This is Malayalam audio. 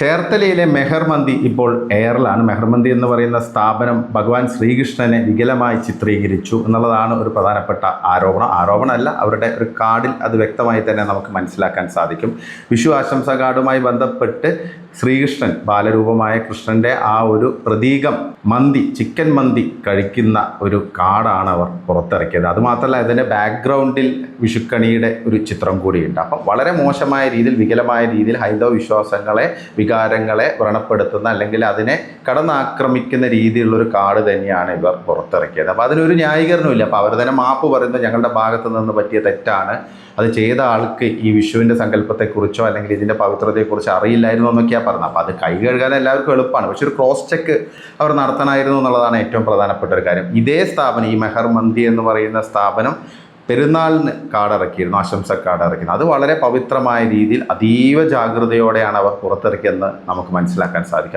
ചേർത്തലയിലെ മെഹർ മന്തി ഇപ്പോൾ എയറിലാണ്. മെഹർ മന്തി എന്ന് പറയുന്ന സ്ഥാപനം ഭഗവാൻ ശ്രീകൃഷ്ണനെ വികലമായി ചിത്രീകരിച്ചു എന്നുള്ളതാണ് ഒരു പ്രധാനപ്പെട്ട ആരോപണമല്ല, അവരുടെ ഒരു കാർഡിൽ അത് വ്യക്തമായി തന്നെ നമുക്ക് മനസ്സിലാക്കാൻ സാധിക്കും. വിഷു ആശംസാ കാർഡുമായി ബന്ധപ്പെട്ട് ശ്രീകൃഷ്ണൻ, ബാലരൂപമായ കൃഷ്ണൻ്റെ ആ ഒരു പ്രതീകം മന്തി, ചിക്കൻ മന്തി കഴിക്കുന്ന ഒരു കാർഡാണ് അവർ പുറത്തിറക്കിയത്. അതുമാത്രമല്ല, അതിൻ്റെ ബാക്ക്ഗ്രൗണ്ടിൽ വിഷുക്കണിയുടെ ഒരു ചിത്രം കൂടിയുണ്ട്. അപ്പം വളരെ മോശമായ രീതിയിൽ, വികലമായ രീതിയിൽ ഹൈന്ദവ വിശ്വാസങ്ങളെ, വികാരങ്ങളെ വ്രണപ്പെടുത്തുന്ന അല്ലെങ്കിൽ അതിനെ കടന്നാക്രമിക്കുന്ന രീതിയിലുള്ളൊരു കാർഡ് തന്നെയാണ് ഇവർ പുറത്തിറക്കിയത്. അപ്പോൾ അതിനൊരു ന്യായീകരണമില്ല. അപ്പോൾ അവർ തന്നെ മാപ്പ് പറയുന്നത് ഞങ്ങളുടെ ഭാഗത്തു നിന്ന് പറ്റിയ തെറ്റാണ്, അത് ചെയ്ത ആൾക്ക് ഈ വിഷുവിൻ്റെ സങ്കല്പത്തെക്കുറിച്ചോ അല്ലെങ്കിൽ ഇതിൻ്റെ പവിത്രതയെക്കുറിച്ചോ അറിയില്ലായിരുന്നു എന്നൊക്കെയാണ് പറഞ്ഞത്. അപ്പോൾ അത് കൈ കഴുകാൻ എല്ലാവർക്കും എളുപ്പമാണ്, പക്ഷെ ഒരു ക്രോസ് ചെക്ക് അവർ നടത്തണമായിരുന്നു എന്നുള്ളതാണ് ഏറ്റവും പ്രധാനപ്പെട്ട ഒരു കാര്യം. ഇതേ സ്ഥാപനം, ഈ മെഹർ മന്തി എന്ന് പറയുന്ന സ്ഥാപനം പെരുന്നാളിന് കാർഡിറക്കിയിരുന്നു, ആശംസ കാർഡിറക്കിയിരുന്നു. അത് വളരെ പവിത്രമായ രീതിയിൽ അതീവ ജാഗ്രതയോടെയാണ് അവർ പുറത്തിറക്കിയെന്ന് നമുക്ക് മനസ്സിലാക്കാൻ സാധിക്കും.